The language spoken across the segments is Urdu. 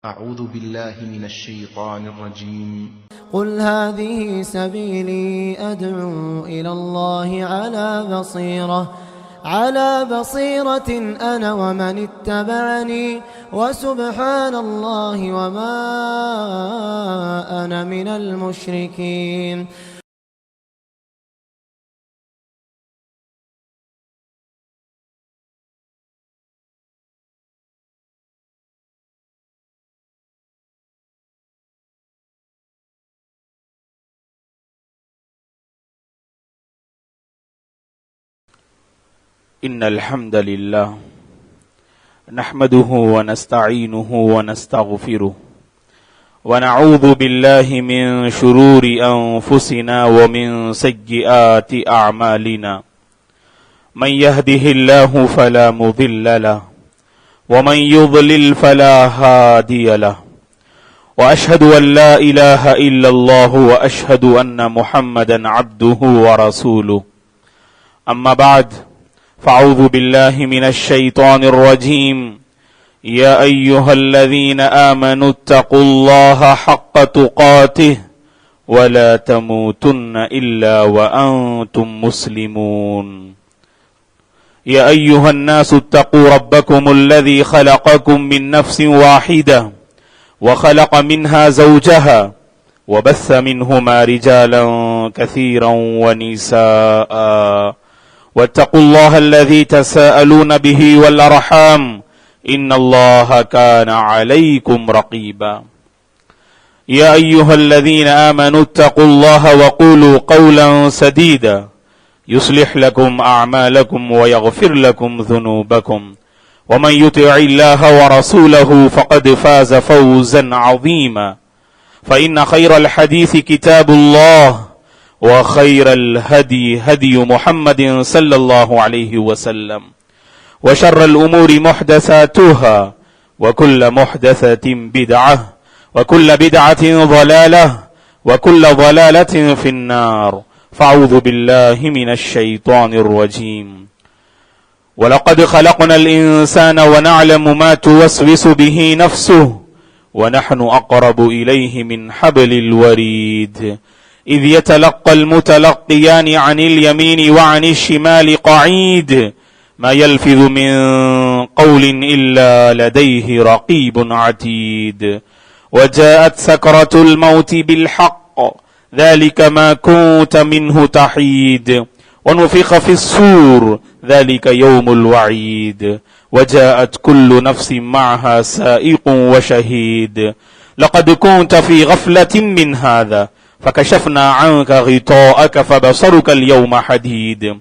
أعوذ بالله من الشيطان الرجيم. قل هذه سبيلي أدعو إلى الله على بصيرة أنا ومن اتبعني وسبحان الله وما أنا من المشركين. إن الحمد لله نحمده ونستعينه ونستغفره ونعوذ بالله من شرور أنفسنا ومن سيئات أعمالنا. من يهده الله فلا مضل له ومن يضلل فلا هادي له، وأشهد أن لا إله إلا الله وأشهد أن محمدا عبده ورسوله. أما بعد، فأعوذ بالله من الشيطان الرجيم. يا أيها الذين آمنوا اتقوا الله حق تقاته ولا تموتن إلا وأنتم مسلمون. يا أيها الناس اتقوا ربكم الذي خلقكم من نفس واحدة وخلق منها زوجها وبث منهما رجالا كثيرا ونساء، واتقوا الله الذي تساءلون به والأرحام إن الله كان عليكم رقيبا. يا أيها الذين آمنوا اتقوا الله وقولوا قولا سديدا يصلح لكم أعمالكم ويغفر لكم ذنوبكم، ومن يطع الله ورسوله فقد فاز فوزا عظيما. فإن خير الحديث كتاب الله، وخير الهدي هدي محمد صلى الله عليه وسلم، وشر الأمور محدثاتها، وكل محدثة بدعة، وكل بدعة ضلالة، وكل ضلالة في النار. فأعوذ بالله من الشيطان الرجيم. ولقد خلقنا الإنسان ونعلم ما توسوس به نفسه ونحن أقرب إليه من حبل الوريد. إذ يتلقى المتلقيان عن اليمين وعن الشمال قعيد، ما يلفظ من قول إلا لديه رقيب عتيد. وجاءت سكرة الموت بالحق ذلك ما كنت منه تحيد. ونفخ في الصور ذلك يوم الوعيد. وجاءت كل نفس معها سائق وشهيد. لقد كنت في غفلة من هذا فكشفنا عنك غطاءك فبصرك اليوم حديد.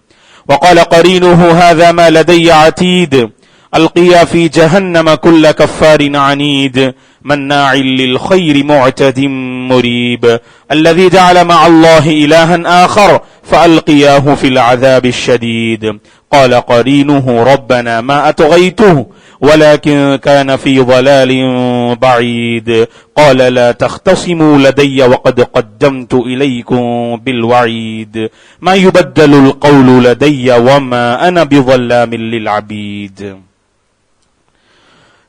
وقال قرينه هذا ما لدي عتيد. ألقيا في جهنم كل كفار عنيد مناع للخير معتد مريب. الذي جعل مع الله إلها آخر فألقياه في العذاب الشديد. قال قرينه ربنا ما أطغيته ولكن كان في ضلال بعيد. قال لا تختصموا لدي وقد قدمت إليكم بالوعيد. ما يبدل القول لدي وما أنا بظلام للعبيد.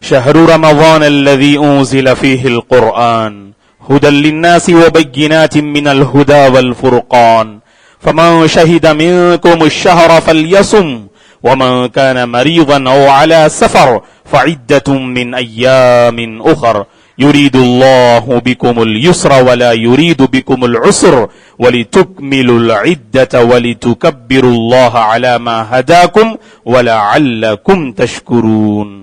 شهر رمضان الذي أنزل فيه القرآن هدى للناس وبينات من الهدى والفرقان. فمن شهد منكم الشهر فليصم، ومن كان مريضا أو على سفر فعدة من أيام أخر. يريد الله بكم اليسر ولا يريد بكم العسر ولتكملوا العدة ولتكبروا الله على ما هداكم ولعلكم تشكرون.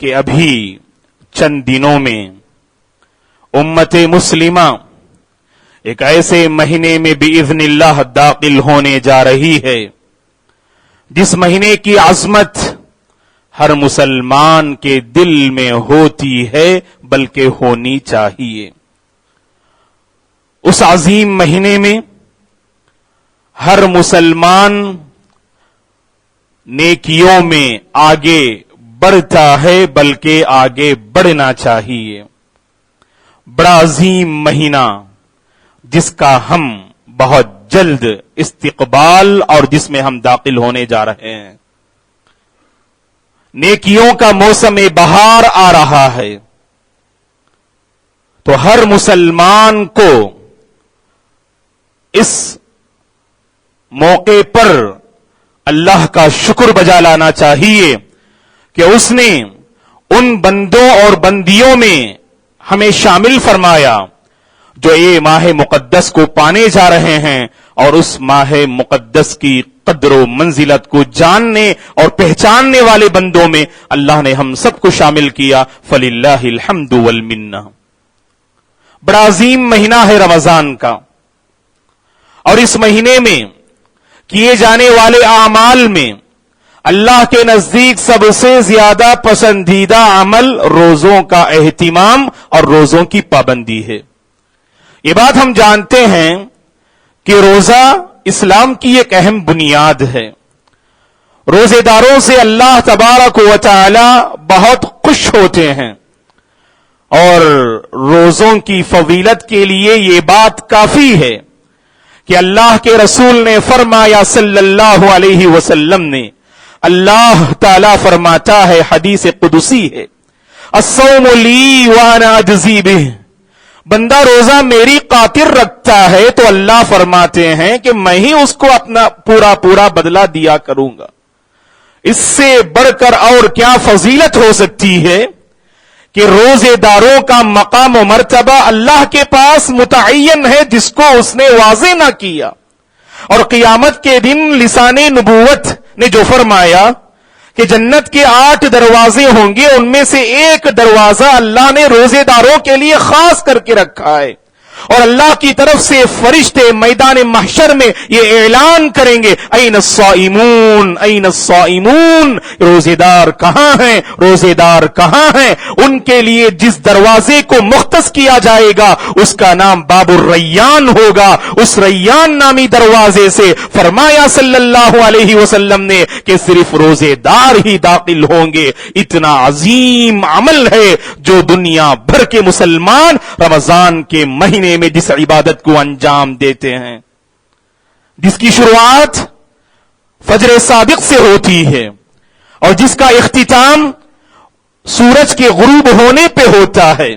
کہ ابھی چند دنوں میں امت مسلمہ ایک ایسے مہینے میں باذن اللہ داخل ہونے جا رہی ہے جس مہینے کی عظمت ہر مسلمان کے دل میں ہوتی ہے بلکہ ہونی چاہیے. اس عظیم مہینے میں ہر مسلمان نیکیوں میں آگے بڑھتا ہے بلکہ آگے بڑھنا چاہیے. بڑا عظیم مہینہ جس کا ہم بہت جلد استقبال اور جس میں ہم داخل ہونے جا رہے ہیں. نیکیوں کا موسم بہار آ رہا ہے تو ہر مسلمان کو اس موقع پر اللہ کا شکر بجا لانا چاہیے کہ اس نے ان بندوں اور بندیوں میں ہمیں شامل فرمایا جو یہ ماہ مقدس کو پانے جا رہے ہیں اور اس ماہ مقدس کی قدر و منزلت کو جاننے اور پہچاننے والے بندوں میں اللہ نے ہم سب کو شامل کیا. فللہ الحمد والمنہ. بڑا عظیم مہینہ ہے رمضان کا اور اس مہینے میں کیے جانے والے اعمال میں اللہ کے نزدیک سب سے زیادہ پسندیدہ عمل روزوں کا اہتمام اور روزوں کی پابندی ہے. یہ بات ہم جانتے ہیں کہ روزہ اسلام کی ایک اہم بنیاد ہے. روزے داروں سے اللہ تبارک و تعالی بہت خوش ہوتے ہیں اور روزوں کی فضیلت کے لیے یہ بات کافی ہے کہ اللہ کے رسول نے فرمایا صلی اللہ علیہ وسلم نے، اللہ تعالی فرماتا ہے، حدیث قدسی ہے، الصوم لی وانا اجزی بہ، بندہ روزہ میری خاطر رکھتا ہے تو اللہ فرماتے ہیں کہ میں ہی اس کو اپنا پورا بدلہ دیا کروں گا. اس سے بڑھ کر اور کیا فضیلت ہو سکتی ہے کہ روزے داروں کا مقام و مرتبہ اللہ کے پاس متعین ہے جس کو اس نے واضح نہ کیا. اور قیامت کے دن لسان نبوت نے جو فرمایا کہ جنت کے 8 دروازے ہوں گے، ان میں سے ایک دروازہ اللہ نے روزے داروں کے لیے خاص کر کے رکھا ہے اور اللہ کی طرف سے فرشتے میدان محشر میں یہ اعلان کریں گے، این الصائمون این الصائمون، روزے دار کہاں ہیں، روزے دار کہاں ہیں. ان کے لیے جس دروازے کو مختص کیا جائے گا اس کا نام باب الریان ہوگا. اس ریان نامی دروازے سے فرمایا صلی اللہ علیہ وسلم نے کہ صرف روزے دار ہی داخل ہوں گے. اتنا عظیم عمل ہے جو دنیا بھر کے مسلمان رمضان کے مہینے میں جس عبادت کو انجام دیتے ہیں، جس کی شروعات فجر صادق سے ہوتی ہے اور جس کا اختتام سورج کے غروب ہونے پہ ہوتا ہے،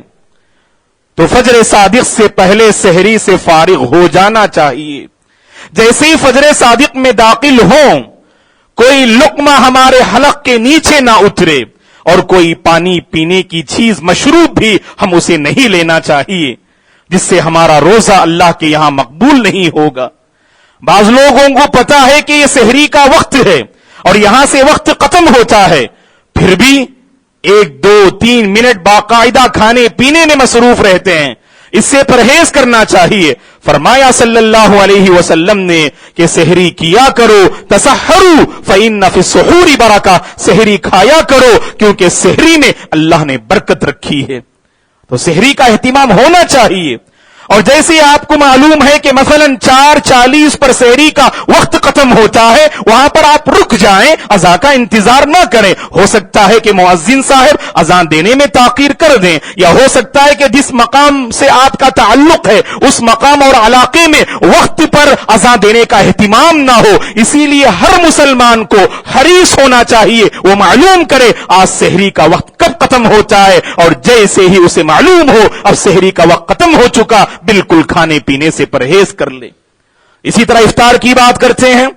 تو فجر صادق سے پہلے سحری سے فارغ ہو جانا چاہیے. جیسے ہی فجر صادق میں داخل ہوں کوئی لقمہ ہمارے حلق کے نیچے نہ اترے اور کوئی پانی پینے کی چیز مشروب بھی ہم اسے نہیں لینا چاہیے جس سے ہمارا روزہ اللہ کے یہاں مقبول نہیں ہوگا. بعض لوگوں کو پتا ہے کہ یہ سحری کا وقت ہے اور یہاں سے وقت ختم ہوتا ہے، پھر بھی 1 2 3 منٹ باقاعدہ کھانے پینے میں مصروف رہتے ہیں. اس سے پرہیز کرنا چاہیے. فرمایا صلی اللہ علیہ وسلم نے کہ سحری کیا کرو، تسحروا فإن فی السحور برکہ، سحری کھایا کرو کیونکہ سحری میں اللہ نے برکت رکھی ہے. تو سحری کا اہتمام ہونا چاہیے. اور جیسے آپ کو معلوم ہے کہ مثلا 4:40 پر سحری کا وقت ختم ہوتا ہے، وہاں پر آپ رک جائیں، اذان کا انتظار نہ کریں. ہو سکتا ہے کہ مؤذن صاحب اذان دینے میں تاخیر کر دیں، یا ہو سکتا ہے کہ جس مقام سے آپ کا تعلق ہے اس مقام اور علاقے میں وقت پر اذان دینے کا اہتمام نہ ہو. اسی لیے ہر مسلمان کو حریص ہونا چاہیے، وہ معلوم کرے آج سحری کا وقت کب ختم ہوتا ہے، اور جیسے ہی اسے معلوم ہو اب سحری کا وقت ختم ہو چکا، بالکل کھانے پینے سے پرہیز کر لے. اسی طرح افطار کی بات کرتے ہیں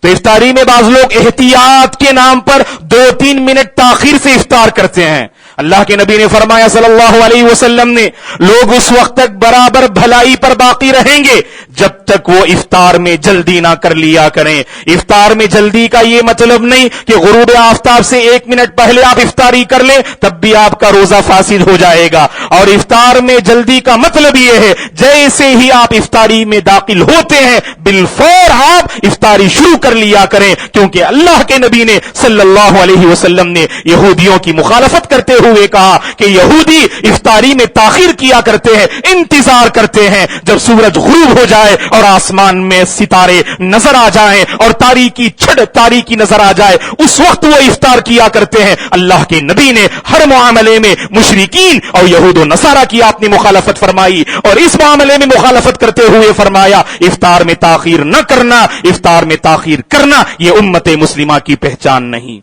تو افطاری میں بعض لوگ احتیاط کے نام پر 2-3 منٹ تاخیر سے افطار کرتے ہیں. اللہ کے نبی نے فرمایا صلی اللہ علیہ وسلم نے، لوگ اس وقت تک برابر بھلائی پر باقی رہیں گے جب تک وہ افطار میں جلدی نہ کر لیا کریں۔ افطار میں جلدی کا یہ مطلب نہیں کہ غروب آفتاب سے 1 منٹ پہلے آپ افطاری کر لیں تب بھی آپ کا روزہ فاسد ہو جائے گا، اور افطار میں جلدی کا مطلب یہ ہے جیسے ہی آپ افطاری میں داخل ہوتے ہیں بالفور آپ افطاری شروع کر لیا کریں، کیونکہ اللہ کے نبی نے صلی اللہ علیہ وسلم نے یہودیوں کی مخالفت کرتے ہوئے کہا کہ یہودی افطاری میں تاخیر کیا کرتے ہیں، انتظار کرتے ہیں جب سورج غروب ہو جائے اور آسمان میں ستارے نظر آ جائیں اور تاریکی نظر آ جائے، اس وقت وہ افطار کیا کرتے ہیں۔ اللہ کے نبی نے ہر معاملے میں مشرکین اور یہود و نصارہ کی آپ نے مخالفت فرمائی، اور اس معاملے میں مخالفت کرتے ہوئے فرمایا افطار میں تاخیر نہ کرنا، افطار میں تاخیر کرنا یہ امت مسلمہ کی پہچان نہیں۔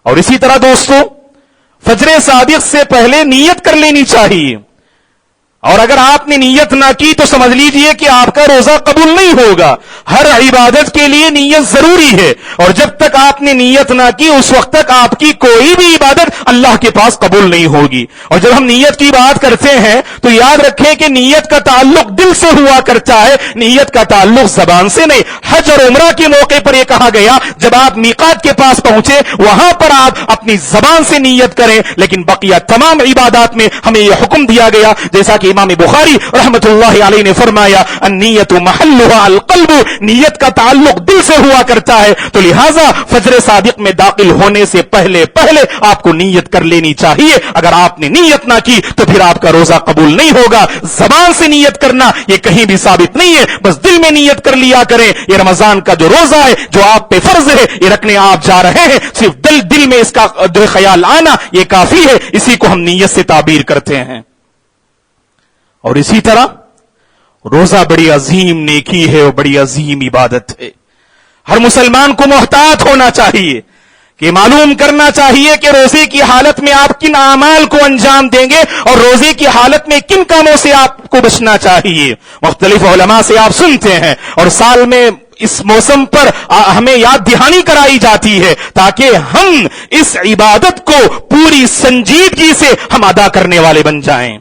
اور اسی طرح دوستو، فجر صادق سے پہلے نیت کر لینی چاہیے، اور اگر آپ نے نیت نہ کی تو سمجھ لیجئے کہ آپ کا روزہ قبول نہیں ہوگا۔ ہر عبادت کے لیے نیت ضروری ہے، اور جب تک آپ نے نیت نہ کی اس وقت تک آپ کی کوئی بھی عبادت اللہ کے پاس قبول نہیں ہوگی۔ اور جب ہم نیت کی بات کرتے ہیں تو یاد رکھیں کہ نیت کا تعلق دل سے ہوا کرتا ہے، نیت کا تعلق زبان سے نہیں۔ حج اور عمرہ کے موقع پر یہ کہا گیا جب آپ میقات کے پاس پہنچے وہاں پر آپ اپنی زبان سے نیت کریں، لیکن بقیہ تمام عبادات میں ہمیں یہ حکم دیا گیا، جیسا کہ امام بخاری رحمت اللہ علیہ نے فرمایا النیت محلها القلب، نیت کا تعلق دل سے ہوا کرتا ہے، تو لہٰذا فجر صادق میں داخل ہونے سے پہلے آپ کو نیت کر لینی چاہیے۔ اگر آپ نے نیت نہ کی تو پھر آپ کا روزہ قبول نہیں ہوگا۔ زبان سے نیت کرنا یہ کہیں بھی ثابت نہیں ہے، بس دل میں نیت کر لیا کریں۔ یہ رمضان کا جو روزہ ہے جو آپ پہ فرض ہے یہ رکھنے آپ جا رہے ہیں، صرف دل میں اس کا جو خیال آنا یہ کافی ہے، اسی کو ہم نیت سے تعبیر کرتے ہیں۔ اور اسی طرح روزہ بڑی عظیم نیکی ہے اور بڑی عظیم عبادت ہے۔ ہر مسلمان کو محتاط ہونا چاہیے کہ معلوم کرنا چاہیے کہ روزے کی حالت میں آپ کن اعمال کو انجام دیں گے اور روزے کی حالت میں کن کاموں سے آپ کو بچنا چاہیے۔ مختلف علماء سے آپ سنتے ہیں، اور سال میں اس موسم پر ہمیں یاد دہانی کرائی جاتی ہے تاکہ ہم اس عبادت کو پوری سنجیدگی سے ہم ادا کرنے والے بن جائیں۔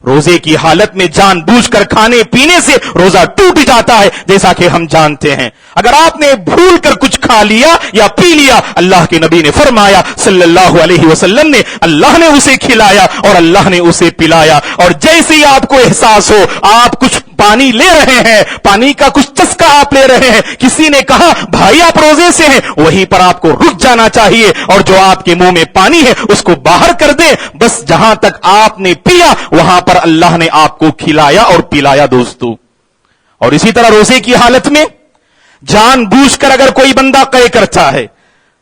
روزے کی حالت میں جان بوجھ کر کھانے پینے سے روزہ ٹوٹ جاتا ہے، جیسا کہ ہم جانتے ہیں۔ اگر آپ نے بھول کر کچھ کھا لیا یا پی لیا، اللہ کے نبی نے فرمایا صلی اللہ علیہ وسلم نے اللہ نے اسے کھلایا اور اللہ نے اسے پلایا، اور جیسے ہی آپ کو احساس ہو آپ کچھ پانی لے رہے ہیں، پانی کا کچھ چسکا آپ لے رہے ہیں، کسی نے کہا بھائی آپ روزے سے ہیں، وہیں پر آپ کو رک جانا چاہیے اور جو آپ کے منہ میں پانی ہے اس کو باہر کر دیں۔ بس جہاں تک آپ نے پیا وہاں پر اللہ نے آپ کو کھلایا اور پلایا دوستو۔ اور اسی طرح روزے کی حالت میں جان بوجھ کر اگر کوئی بندہ قے کرتا ہے،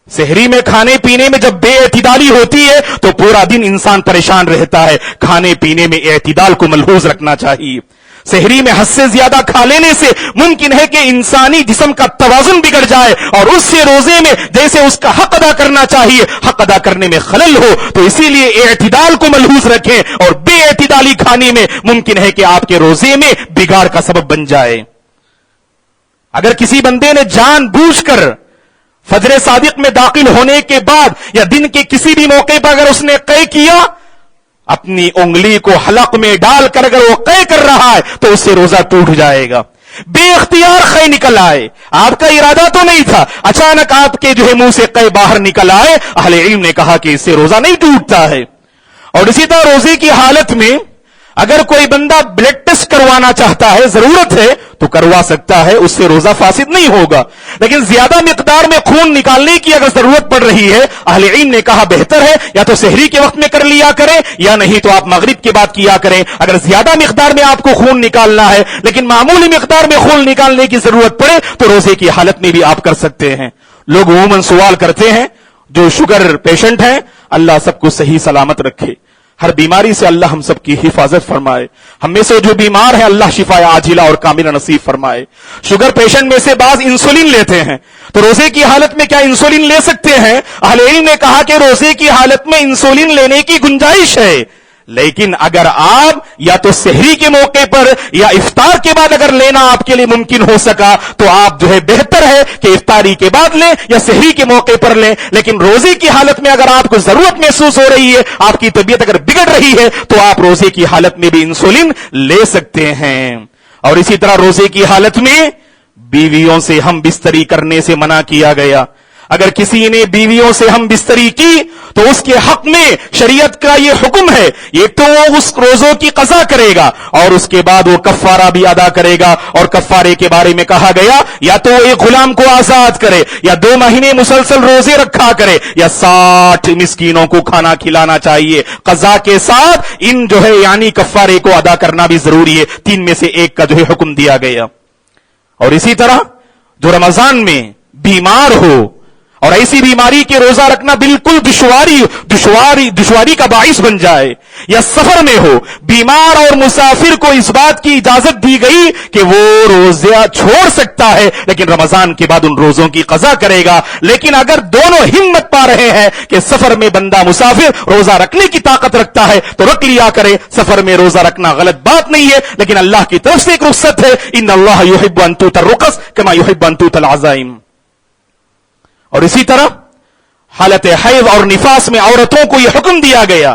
سحری میں کھانے پینے میں جب بے اعتدالی ہوتی ہے تو پورا دن انسان پریشان رہتا ہے۔ کھانے پینے میں اعتدال کو ملحوظ رکھنا چاہیے۔ سحری میں حد سے زیادہ کھا لینے سے ممکن ہے کہ انسانی جسم کا توازن بگڑ جائے اور اس سے روزے میں جیسے اس کا حق ادا کرنا چاہیے حق ادا کرنے میں خلل ہو، تو اسی لیے اعتدال کو ملحوظ رکھیں، اور بے اعتدالی کھانے میں ممکن ہے کہ آپ کے روزے میں بگاڑ کا سبب بن جائے۔ اگر کسی بندے نے جان بوجھ کر فجر صادق میں داخل ہونے کے بعد یا دن کے کسی بھی موقع پر اگر اس نے قے کیا، اپنی انگلی کو حلق میں ڈال کر اگر وہ قے کر رہا ہے تو اس سے روزہ ٹوٹ جائے گا۔ بے اختیار قے نکل آئے، آپ کا ارادہ تو نہیں تھا، اچانک آپ کے جو ہے منہ سے قے باہر نکل آئے، اہل علم نے کہا کہ اس سے روزہ نہیں ٹوٹتا ہے۔ اور اسی طرح روزے کی حالت میں اگر کوئی بندہ بلڈ ٹیسٹ کروانا چاہتا ہے، ضرورت ہے تو کروا سکتا ہے، اس سے روزہ فاسد نہیں ہوگا، لیکن زیادہ مقدار میں خون نکالنے کی اگر ضرورت پڑ رہی ہے، اہل علم نے کہا بہتر ہے یا تو سحری کے وقت میں کر لیا کریں یا نہیں تو آپ مغرب کے بعد کیا کریں۔ اگر زیادہ مقدار میں آپ کو خون نکالنا ہے لیکن معمولی مقدار میں خون نکالنے کی ضرورت پڑے تو روزے کی حالت میں بھی آپ کر سکتے ہیں۔ لوگ عموماً سوال کرتے ہیں، جو شوگر پیشنٹ ہیں اللہ سب کو صحیح سلامت رکھے، ہر بیماری سے اللہ ہم سب کی حفاظت فرمائے، ہم میں سے جو بیمار ہیں اللہ شفا عاجلہ اور کاملہ نصیب فرمائے۔ شوگر پیشنٹ میں سے بعض انسولین لیتے ہیں، تو روزے کی حالت میں کیا انسولین لے سکتے ہیں؟ اہل علم نے کہا کہ روزے کی حالت میں انسولین لینے کی گنجائش ہے، لیکن اگر آپ یا تو سحری کے موقع پر یا افطار کے بعد اگر لینا آپ کے لیے ممکن ہو سکا تو آپ جو ہے بہتر ہے کہ افطاری کے بعد لیں یا سحری کے موقع پر لیں. لیکن روزے کی حالت میں اگر آپ کو ضرورت محسوس ہو رہی ہے, آپ کی طبیعت اگر بگڑ رہی ہے, تو آپ روزے کی حالت میں بھی انسولین لے سکتے ہیں. اور اسی طرح روزے کی حالت میں بیویوں سے ہم بستری کرنے سے منع کیا گیا. اگر کسی نے بیویوں سے ہم بستری کی تو اس کے حق میں شریعت کا یہ حکم ہے, یہ تو وہ اس روزوں کی قضا کرے گا اور اس کے بعد وہ کفارہ بھی ادا کرے گا. اور کفارے کے بارے میں کہا گیا یا تو ایک غلام کو آزاد کرے, یا 2 مہینے مسلسل روزے رکھا کرے, یا 60 مسکینوں کو کھانا کھلانا چاہیے. قضا کے ساتھ ان جو ہے یعنی کفارے کو ادا کرنا بھی ضروری ہے. 3 میں سے 1 کا جو ہے حکم دیا گیا. اور اسی طرح جو رمضان میں بیمار ہو اور ایسی بیماری کے روزہ رکھنا بالکل دشواری کا باعث بن جائے, یا سفر میں ہو, بیمار اور مسافر کو اس بات کی اجازت دی گئی کہ وہ روزہ چھوڑ سکتا ہے لیکن رمضان کے بعد ان روزوں کی قضا کرے گا. لیکن اگر دونوں ہمت پا رہے ہیں کہ سفر میں بندہ مسافر روزہ رکھنے کی طاقت رکھتا ہے تو رکھ لیا کرے. سفر میں روزہ رکھنا غلط بات نہیں ہے, لیکن اللہ کی طرف سے ایک رخصت ہے. ان اللہ یحب ان تؤتی الرخص کما یحب ان تؤتی العزائم. اور اسی طرح حالت حیض اور نفاس میں عورتوں کو یہ حکم دیا گیا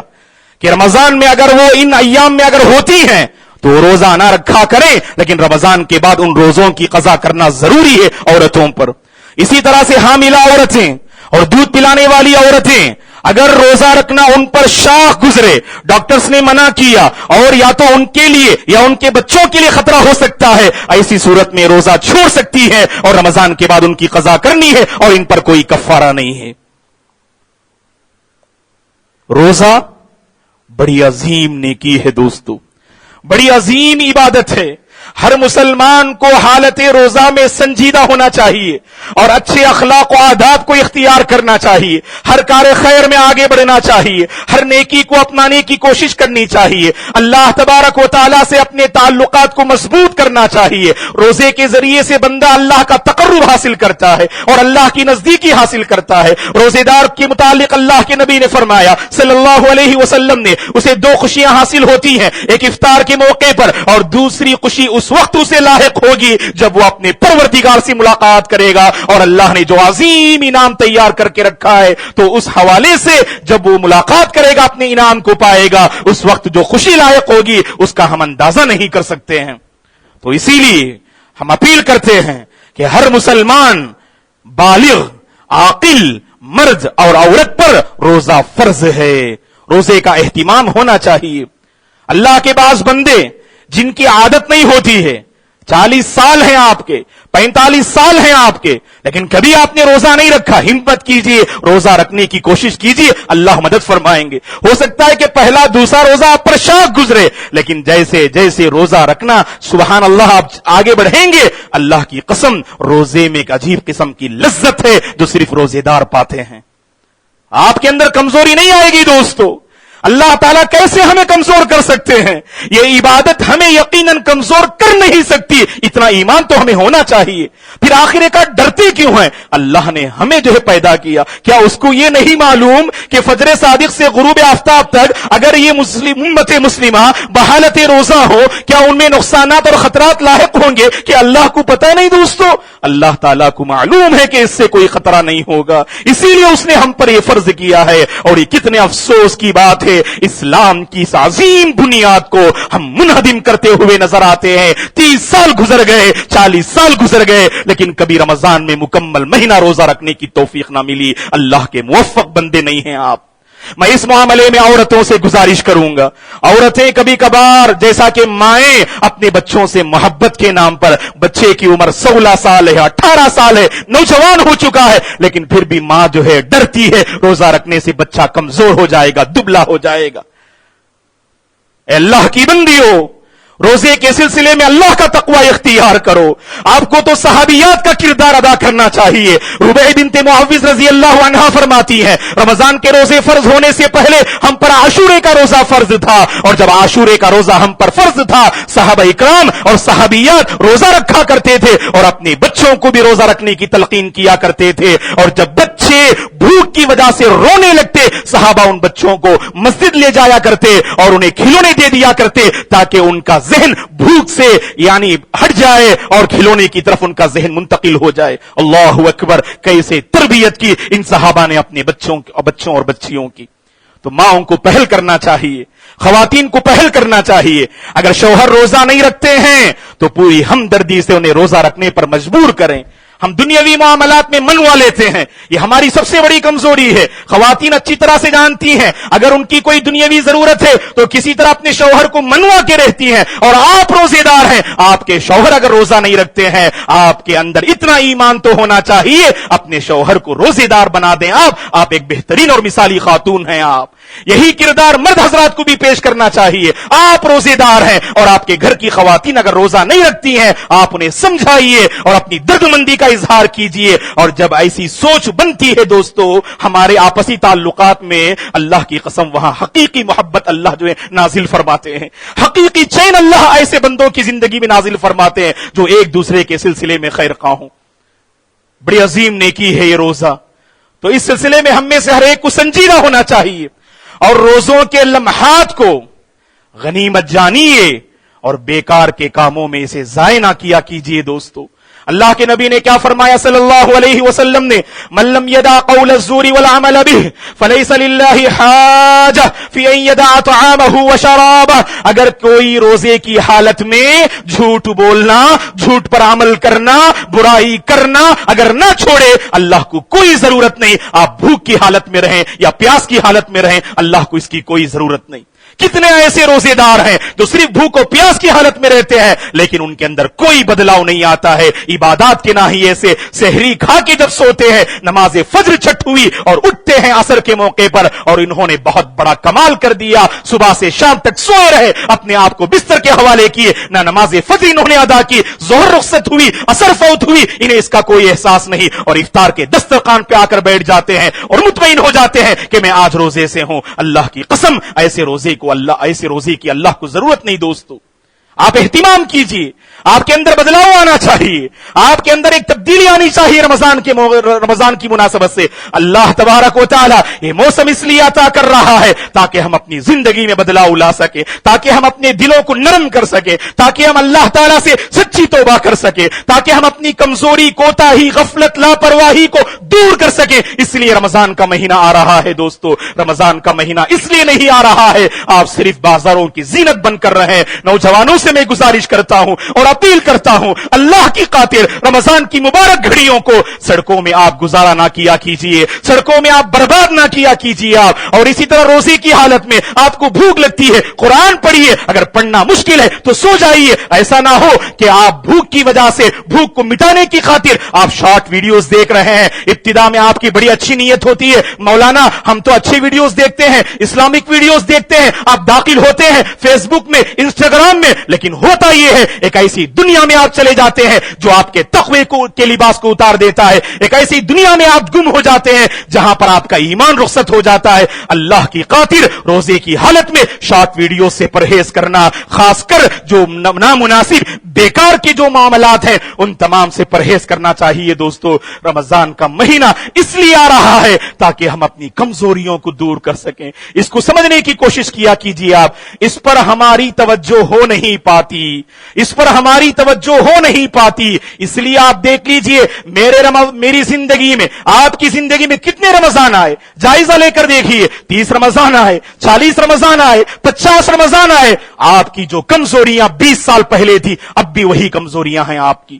کہ رمضان میں اگر وہ ان ایام میں اگر ہوتی ہیں تو روزہ نہ رکھا کریں, لیکن رمضان کے بعد ان روزوں کی قضا کرنا ضروری ہے عورتوں پر. اسی طرح سے حاملہ عورتیں اور دودھ پلانے والی عورتیں اگر روزہ رکھنا ان پر شاخ گزرے, ڈاکٹرز نے منع کیا اور یا تو ان کے لیے یا ان کے بچوں کے لیے خطرہ ہو سکتا ہے, ایسی صورت میں روزہ چھوڑ سکتی ہے اور رمضان کے بعد ان کی قضا کرنی ہے اور ان پر کوئی کفارہ نہیں ہے. روزہ بڑی عظیم نیکی ہے دوستو, بڑی عظیم عبادت ہے. ہر مسلمان کو حالت روزہ میں سنجیدہ ہونا چاہیے اور اچھے اخلاق و آداب کو اختیار کرنا چاہیے. ہر کار خیر میں آگے بڑھنا چاہیے, ہر نیکی کو اپنانے کی کوشش کرنی چاہیے, اللہ تبارک و تعالیٰ سے اپنے تعلقات کو مضبوط کرنا چاہیے. روزے کے ذریعے سے بندہ اللہ کا تقرب حاصل کرتا ہے اور اللہ کی نزدیکی حاصل کرتا ہے. روزے دار کے متعلق اللہ کے نبی نے فرمایا صلی اللہ علیہ وسلم نے, اسے 2 خوشیاں حاصل ہوتی ہیں, ایک افطار کے موقع پر اور دوسری خوشی اس وقت اسے لاحق ہوگی جب وہ اپنے پروردگار سے ملاقات کرے گا. اور اللہ نے جو عظیم انعام تیار کر کے رکھا ہے تو اس حوالے سے جب وہ ملاقات کرے گا اپنے انعام کو پائے گا, اس وقت جو خوشی لاحق ہوگی اس کا ہم اندازہ نہیں کر سکتے ہیں. تو اسی لیے ہم اپیل کرتے ہیں کہ ہر مسلمان بالغ عاقل مرد اور عورت پر روزہ فرض ہے, روزے کا اہتمام ہونا چاہیے. اللہ کے بعض بندے جن کی عادت نہیں ہوتی ہے, 40 سال ہیں آپ کے, 45 سال ہیں آپ کے, لیکن کبھی آپ نے روزہ نہیں رکھا, ہمت کیجئے, روزہ رکھنے کی کوشش کیجئے, اللہ مدد فرمائیں گے. ہو سکتا ہے کہ پہلا دوسرا روزہ آپ پر شاق گزرے, لیکن جیسے جیسے روزہ رکھنا سبحان اللہ آپ آگے بڑھیں گے, اللہ کی قسم روزے میں ایک عجیب قسم کی لذت ہے جو صرف روزے دار پاتے ہیں. آپ کے اندر کمزوری نہیں آئے گی دوستو. اللہ تعالیٰ کیسے ہمیں کمزور کر سکتے ہیں؟ یہ عبادت ہمیں یقیناً کمزور کر نہیں سکتی. اتنا ایمان تو ہمیں ہونا چاہیے. پھر آخر کا ڈرتے کیوں ہیں؟ اللہ نے ہمیں جو ہے پیدا کیا, کیا اس کو یہ نہیں معلوم کہ فجر صادق سے غروب آفتاب تک اگر یہ امت مسلمہ بحالت روزہ ہو کیا ان میں نقصانات اور خطرات لاحق ہوں گے؟ کہ اللہ کو پتہ نہیں دوستو؟ اللہ تعالیٰ کو معلوم ہے کہ اس سے کوئی خطرہ نہیں ہوگا, اسی لیے اس نے ہم پر یہ فرض کیا ہے. اور یہ کتنے افسوس کی بات ہے, اسلام کی اس عظیم بنیاد کو ہم منہدم کرتے ہوئے نظر آتے ہیں. 30 سال گزر گئے, 40 سال گزر گئے, لیکن کبھی رمضان میں مکمل مہینہ روزہ رکھنے کی توفیق نہ ملی. اللہ کے موفق بندے نہیں ہیں آپ. میں اس معاملے میں عورتوں سے گزارش کروں گا, عورتیں کبھی کبھار جیسا کہ مائیں اپنے بچوں سے محبت کے نام پر, بچے کی عمر 16 سال ہے, 18 سال ہے, نوجوان ہو چکا ہے, لیکن پھر بھی ماں جو ہے ڈرتی ہے روزہ رکھنے سے بچہ کمزور ہو جائے گا, دبلا ہو جائے گا. اے اللہ کی بندیوں, روزے کے سلسلے میں اللہ کا تقوی اختیار کرو. آپ کو تو صحابیات کا کردار ادا کرنا چاہیے. ربیع بنت معوذ رضی اللہ عنہا فرماتی ہے رمضان کے روزے فرض ہونے سے پہلے ہم پر عاشورے کا روزہ فرض تھا، اور جب عاشورے کا روزہ ہم پر فرض تھا صحابہ اکرام اور صحابیات روزہ رکھا کرتے تھے اور اپنے بچوں کو بھی روزہ رکھنے کی تلقین کیا کرتے تھے. اور جب بچے بھوک کی وجہ سے رونے لگتے صحابہ ان بچوں کو مسجد لے جایا کرتے اور انہیں کھلونے دے دیا کرتے تاکہ ان کا ذہن بھوک سے یعنی ہٹ جائے اور کھلونے کی طرف ان کا ذہن منتقل ہو جائے. اللہ اکبر، کیسے تربیت کی ان صحابہ نے اپنے بچوں اور بچیوں کی. تو ماؤں کو پہل کرنا چاہیے، خواتین کو پہل کرنا چاہیے. اگر شوہر روزہ نہیں رکھتے ہیں تو پوری ہمدردی سے انہیں روزہ رکھنے پر مجبور کریں. ہم دنیاوی معاملات میں منوا لیتے ہیں، یہ ہماری سب سے بڑی کمزوری ہے. خواتین اچھی طرح سے جانتی ہیں اگر ان کی کوئی دنیاوی ضرورت ہے تو کسی طرح اپنے شوہر کو منوا کے رہتی ہیں. اور آپ روزے دار ہیں، آپ کے شوہر اگر روزہ نہیں رکھتے ہیں، آپ کے اندر اتنا ایمان تو ہونا چاہیے اپنے شوہر کو روزے دار بنا دیں. آپ ایک بہترین اور مثالی خاتون ہیں. آپ یہی کردار مرد حضرات کو بھی پیش کرنا چاہیے. آپ روزے دار ہیں اور آپ کے گھر کی خواتین اگر روزہ نہیں رکھتی ہیں آپ انہیں سمجھائیے اور اپنی درد مندی کا اظہار کیجئے. اور جب ایسی سوچ بنتی ہے دوستو ہمارے آپسی تعلقات میں، اللہ کی قسم وہاں حقیقی محبت اللہ جو ہے نازل فرماتے ہیں، حقیقی چین اللہ ایسے بندوں کی زندگی میں نازل فرماتے ہیں جو ایک دوسرے کے سلسلے میں خیر خواہ ہوں. بڑی عظیم نیکی ہے یہ روزہ. تو اس سلسلے میں ہم میں سے ہر ایک کو سنجیدہ ہونا چاہیے اور روزوں کے لمحات کو غنیمت جانیے اور بیکار کے کاموں میں اسے ضائع نہ کیا کیجیے. دوستو اللہ کے نبی نے کیا فرمایا صلی اللہ علیہ وسلم نے، من لم يدع قول الزور والعمل به فليس لله حاجة في ان يدع طعامه وشرابه. اگر کوئی روزے کی حالت میں جھوٹ بولنا، جھوٹ پر عمل کرنا، برائی کرنا اگر نہ چھوڑے، اللہ کو کوئی ضرورت نہیں. آپ بھوک کی حالت میں رہیں یا پیاس کی حالت میں رہیں، اللہ کو اس کی کوئی ضرورت نہیں. کتنے ایسے روزے دار ہیں جو صرف بھوک و پیاس کی حالت میں رہتے ہیں لیکن ان کے اندر کوئی بدلاؤ نہیں آتا ہے. عبادات کے ناحیے سے سحری کھا کے جب سوتے ہیں، نماز فجر چھٹ ہوئی اور اٹھتے ہیں عصر کے موقع پر اور انہوں نے بہت بڑا کمال کر دیا. صبح سے شام تک سوئے رہے، اپنے آپ کو بستر کے حوالے کیے، نہ نماز فجر انہوں نے ادا کی، ظہر رخصت ہوئی، عصر فوت ہوئی، انہیں اس کا کوئی احساس نہیں. اور افطار کے دسترخوان پہ آ کر بیٹھ جاتے ہیں اور مطمئن ہو جاتے ہیں کہ میں آج روزے سے ہوں. اللہ کی قسم ایسے روزے کی اللہ کو ضرورت نہیں. دوستو آپ اہتمام کیجئے، آپ کے اندر بدلاؤ آنا چاہیے، آپ کے اندر ایک تبدیلی آنی چاہیے. رمضان کی مناسبت سے اللہ تبارک و تعالی یہ موسم اس لیے عطا کر رہا ہے تاکہ ہم اپنی زندگی میں بدلاؤ لا سکے، تاکہ ہم اپنے دلوں کو نرم کر سکے، تاکہ ہم اللہ تعالی سے سچی توبہ کر سکے، تاکہ ہم اپنی کمزوری، کوتاہی، غفلت، لاپرواہی کو دور کر سکے. اس لیے رمضان کا مہینہ آ رہا ہے. دوستو رمضان کا مہینہ اس لیے نہیں آ رہا ہے آپ صرف بازاروں کی زینت بن کر رہے. نوجوانوں سے میں گزارش کرتا ہوں اور اپیل کرتا ہوں اللہ کی خاطر رمضان کی مبارک گھڑیوں کو سڑکوں میں آپ گزارا نہ کیا کیجئے، سڑکوں میں آپ برباد نہ کیا کیجئے. آپ اور اسی طرح روزے کی حالت میں آپ کو بھوک لگتی ہے، قرآن پڑھیے، اگر پڑھنا مشکل ہے تو سو جائیے. ایسا نہ ہو کہ آپ بھوک کی وجہ سے، بھوک کو مٹانے کی خاطر آپ شارٹ ویڈیوز دیکھ رہے ہیں. ابتدا میں آپ کی بڑی اچھی نیت ہوتی ہے، مولانا ہم تو اچھے ویڈیوز دیکھتے ہیں، اسلامک ویڈیوز دیکھتے ہیں. آپ داخل ہوتے ہیں فیس بک میں، انسٹاگرام میں، لیکن ہوتا یہ ہے ایک ایسی دنیا میں آپ چلے جاتے ہیں جو آپ کے تقوی کے لباس کو اتار دیتا ہے. ایک ایسی دنیا میں آپ گم ہو جاتے ہیں جہاں پر آپ کا ایمان رخصت ہو جاتا ہے. اللہ کی خاطر روزے کی حالت میں شارٹ ویڈیو سے پرہیز کرنا، خاص کر جو نامناسب بیکار کے جو معاملات ہیں ان تمام سے پرہیز کرنا چاہیے. دوستو رمضان کا مہینہ اس لیے آ رہا ہے تاکہ ہم اپنی کمزوریوں کو دور کر سکیں. اس کو سمجھنے کی کوشش کیا کیجیے. آپ اس پر ہماری توجہ ہو نہیں پاتی، اس پر ہماری توجہ ہو نہیں پاتی. اس لیے آپ دیکھ لیجئے میری زندگی میں، آپ کی زندگی میں کتنے رمضان آئے، جائزہ لے کر دیکھیے. 30 رمضان آئے، 40 رمضان آئے، 50 رمضان آئے. آپ کی جو کمزوریاں 20 سال پہلے تھی اب بھی وہی کمزوریاں ہیں آپ کی.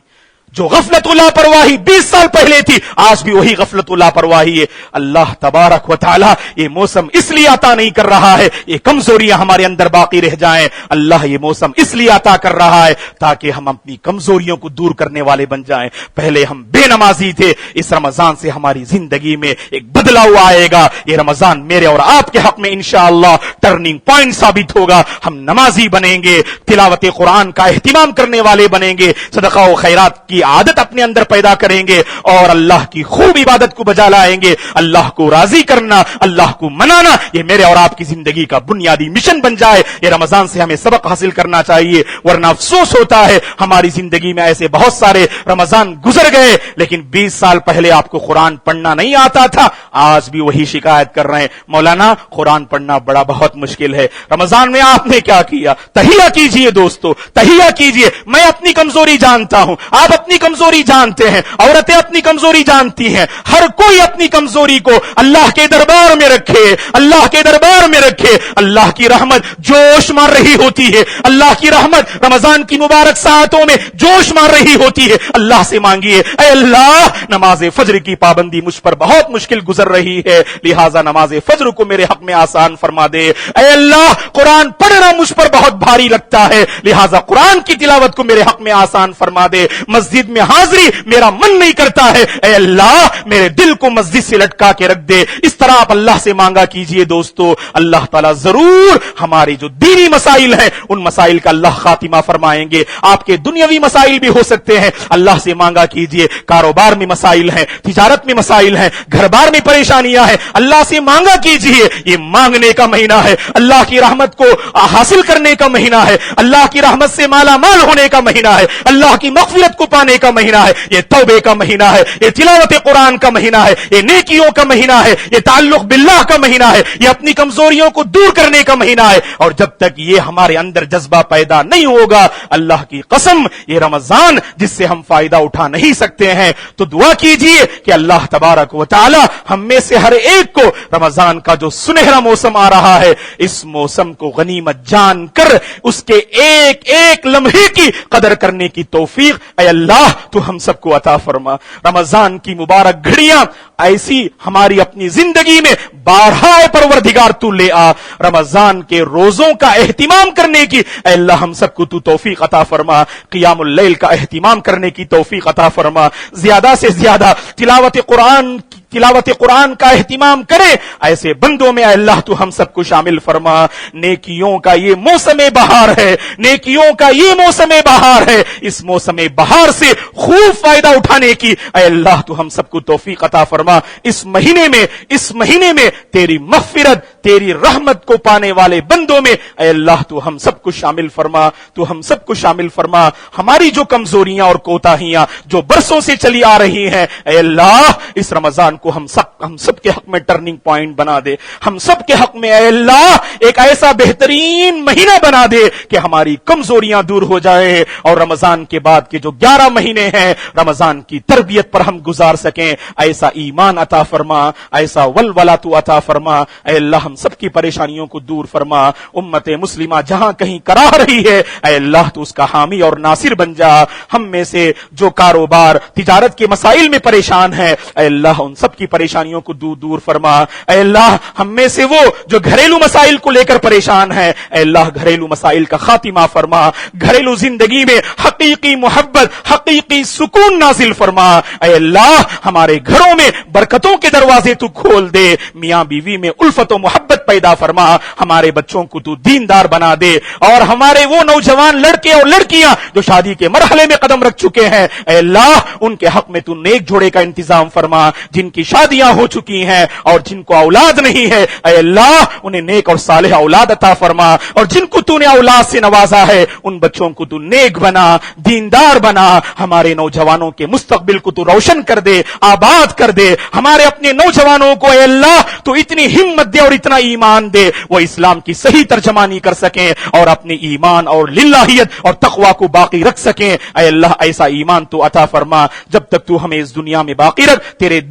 جو غفلت و لاپرواہی 20 سال پہلے تھی آج بھی وہی غفلت و لاپرواہی ہے. اللہ تبارک و تعالی یہ موسم اس لیے عطا نہیں کر رہا ہے یہ کمزوریاں ہمارے اندر باقی رہ جائیں. اللہ یہ موسم اس لیے عطا کر رہا ہے تاکہ ہم اپنی کمزوریوں کو دور کرنے والے بن جائیں. پہلے ہم بے نمازی تھے, اس رمضان سے ہماری زندگی میں ایک بدلاؤ آئے گا. یہ رمضان میرے اور آپ کے حق میں انشاءاللہ ٹرننگ پوائنٹ ثابت ہوگا. ہم نمازی بنیں گے, تلاوت قرآن کا اہتمام کرنے والے بنیں گے, صدقہ و خیرات کی عادت اپنے اندر پیدا کریں گے اور اللہ کی خوب عبادت کو بجا لائیں گے. اللہ کو راضی کرنا, اللہ کو منانا, یہ میرے اور آپ کی زندگی کا بنیادی مشن بن جائے. یہ رمضان سے ہمیں سبق حاصل کرنا چاہیے, ورنہ افسوس ہوتا ہے ہماری زندگی میں ایسے بہت سارے رمضان گزر گئے لیکن 20 سال پہلے آپ کو قرآن پڑھنا نہیں آتا تھا, آج بھی وہی شکایت کر رہے ہیں مولانا قرآن پڑھنا بڑا بہت مشکل ہے. رمضان میں آپ نے کیا کیا؟ تہیہ کیجئے دوستو, تہیہ کیجئے. میں اپنی کمزوری جانتا ہوں, آپ اپنی کمزوری جانتے ہیں, عورتیں اپنی کمزوری جانتی ہیں. ہر کوئی اپنی کمزوری کو اللہ کے دربار میں رکھے, اللہ کے دربار میں رکھے. اللہ کی رحمت جوش مار رہی ہوتی ہے, اللہ کی رحمت رمضان کی مبارک ساعتوں میں جوش مار رہی ہوتی ہے. اللہ سے مانگیے, اے اللہ نماز فجر کی پابندی مجھ پر بہت مشکل گزر رہی ہے, لہذا نماز فجر کو میرے حق میں آسان فرما دے. اے اللہ قرآن پڑھنا مجھ پر بہت بھاری لگتا ہے, لہذا قرآن کی تلاوت کو میرے حق میں آسان فرما دے. مسجد میں حاضری میرا من نہیں کرتا ہے, اے اللہ میرے دل کو مسجد سے لٹکا کے رکھ دے. اس طرح آپ اللہ سے مانگا کیجئے دوستو. اللہ تعالیٰ ضرور ہمارے جو دینی مسائل ہیں ان مسائل کا اللہ خاتمہ فرمائیں گے. آپ کے دنیاوی مسائل بھی ہو سکتے ہیں, اللہ سے مانگا کیجئے. کاروبار میں مسائل ہیں, تجارت میں مسائل ہیں, گھر بار میں پریشانیاں ہیں, اللہ سے مانگا کیجئے. یہ مانگنے کا مہینہ ہے, اللہ کی رحمت کو حاصل کرنے کا مہینہ ہے, اللہ کی رحمت سے مالا مال ہونے کا مہینہ ہے, اللہ کی مغفرت کو پانے کا مہینہ ہے. یہ توبے کا مہینہ ہے, یہ تلاوت قرآن کا مہینہ ہے, یہ نیکیوں کا مہینہ ہے, یہ تعلق باللہ کا مہینہ ہے, یہ اپنی کمزوریوں کو دور کرنے کا مہینہ ہے. اور جب تک یہ ہمارے اندر جذبہ پیدا نہیں ہوگا, اللہ کی قسم یہ رمضان جس سے ہم فائدہ اٹھا نہیں سکتے ہیں. تو دعا کیجئے کہ اللہ تبارک و تعالی ہم میں سے ہر ایک کو رمضان کا جو سنہرا موسم آ رہا ہے اس موسم کو غنیمت جان کر اس کے ایک ایک لمحے کی قدر کرنے کی توفیق اے اللہ تو ہم سب کو عطا فرما. رمضان کی مبارک گھڑیاں ایسی ہماری اپنی زندگی میں بارہا پروردگار تو لے آ. رمضان کے روزوں کا اہتمام کرنے کی اے اللہ ہم سب کو تو توفیق عطا فرما. قیام اللیل کا اہتمام کرنے کی توفیق عطا فرما. زیادہ سے زیادہ تلاوت قرآن کا اہتمام کرے ایسے بندوں میں اے اللہ تو ہم سب کو شامل فرما. نیکیوں کا یہ موسم بہار ہے, نیکیوں کا یہ موسم بہار ہے. اس موسم بہار سے خوب فائدہ اٹھانے کی اے اللہ تو ہم سب کو توفیق عطا فرما. اس مہینے میں تیری مغفرت تیری رحمت کو پانے والے بندوں میں اے اللہ تو ہم سب کو شامل فرما, تو ہم سب کو شامل فرما. ہماری جو کمزوریاں اور کوتاہیاں جو برسوں سے چلی آ رہی ہیں اے اللہ اس رمضان کو ہم سب کے حق میں ٹرننگ پوائنٹ بنا دے. ہم سب کے حق میں اے اللہ ایک ایسا بہترین مہینہ بنا دے کہ ہماری کمزوریاں دور ہو جائے اور رمضان کے بعد کے جو 11 مہینے ہیں رمضان کی تربیت پر ہم گزار سکیں. ایسا ایمان عطا فرما, ایسا ولولہ تو عطا فرما. اے اللہ ہم سب کی پریشانیوں کو دور فرما. امت مسلمہ جہاں کہیں کراہ رہی ہے اے اللہ تو اس کا حامی اور ناصر بن جا. ہم میں سے جو کاروبار تجارت کے مسائل میں پریشان ہیں اے اللہ ان سب کی پریشانیوں کو دور فرما. اے اللہ ہم میں سے وہ جو گھریلو مسائل کو لے کر پریشان ہیں اے اللہ گھریلو مسائل کا خاتمہ فرما. گھریلو زندگی میں حقیقی محبت حقیقی سکون نازل فرما. اے اللہ ہمارے گھروں میں برکتوں کے دروازے تو کھول دے. میاں بیوی میں الفت و محبت پیدا فرما. ہمارے بچوں کو تو دیندار بنا دے اور ہمارے وہ نوجوان لڑکے اور لڑکیاں جو شادی کے مرحلے میں قدم رکھ چکے ہیں اے اللہ ان کے حق میں تو نیک جوڑے کا انتظام فرما. جن کی شادیاں ہو چکی ہیں اور جن کو اولاد نہیں ہے اے اللہ انہیں نیک اور صالح اولاد عطا فرما. اور جن کو تو نے اولاد سے نوازا ہے ان بچوں کو تو نیک بنا, دیندار بنا. ہمارے نوجوانوں کے مستقبل کو تو روشن کر دے, آباد کر دے. ہمارے اپنے نوجوانوں کو اے اللہ تو اتنی ہمت دے اور اتنا ایمان دے وہ اسلام کی صحیح ترجمانی کر سکیں اور اپنے ایمان اور للہیت اور تقوی کو باقی رکھ سکیں. اے اللہ ایسا ایمان تو عطا فرما. جب تک تو ہمیں اس دنیا میں باقی رکھ تیرے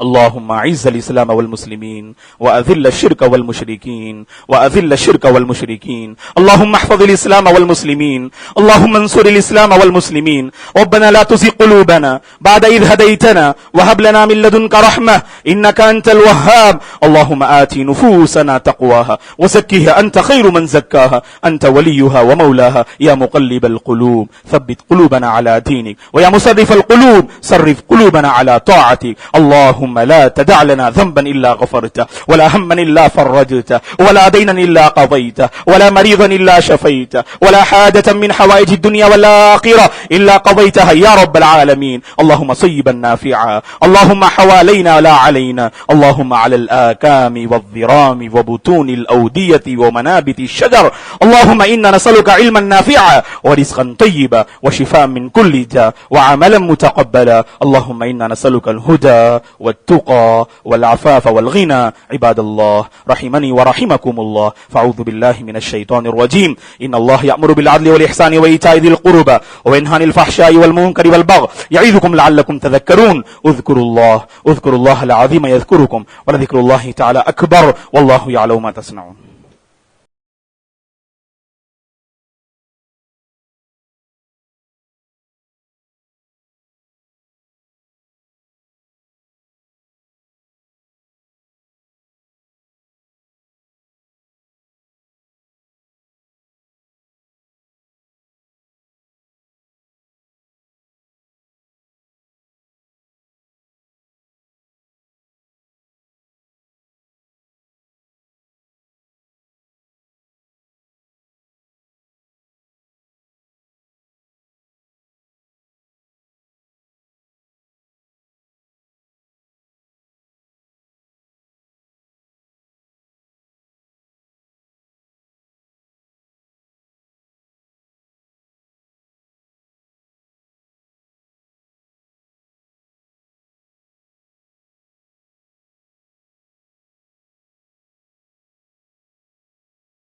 اللهم اعز الاسلام والمسلمين واذل الشرك والمشركين واذل الشرك والمشركين اللهم احفظ الاسلام والمسلمين اللهم انصر الاسلام والمسلمين ربنا لا تزغ قلوبنا بعد إذ هديتنا وهب لنا من لدنك رحمة إنك أنت الوهاب اللهم آت نفوسنا تقواها وزكها أنت خير من زكاها أنت وليها ومولاها يا مقلب القلوب ثبت قلوبنا على دينك ويا مصرف القلوب صرف قلوبنا على طاعتك اللهم لا تدع لنا ذنبا إلا غفرته ولا هما إلا فرجته ولا دينا إلا قضيته ولا مريضا إلا شفيته ولا حاجة من حوائج الدنيا والآخرة إلا قضيتها يا رب العالمين اللهم صيبا نافعا اللهم حوالينا لا علينا اللهم على الآكام والضرام وبطون الأودية ومنابت الشجر اللهم إنا نسألك علما نافعا ورزقا طيبا وشفاء من كل داء وعملا متقبلا اللهم إنا نسألك الهدى والتقى والعفاف والغنى عباد الله رحمني ورحمكم الله فأعوذ بالله من الشيطان الرجيم إن الله يأمر بالعدل والإحسان وإيتاء ذي القربى وينهى عن الفحشاء والمنكر والبغي يعظكم لعلكم تذكرون اذكروا الله العظيم يذكركم ولذكر الله تعالى أكبر والله يعلم ما تصنعون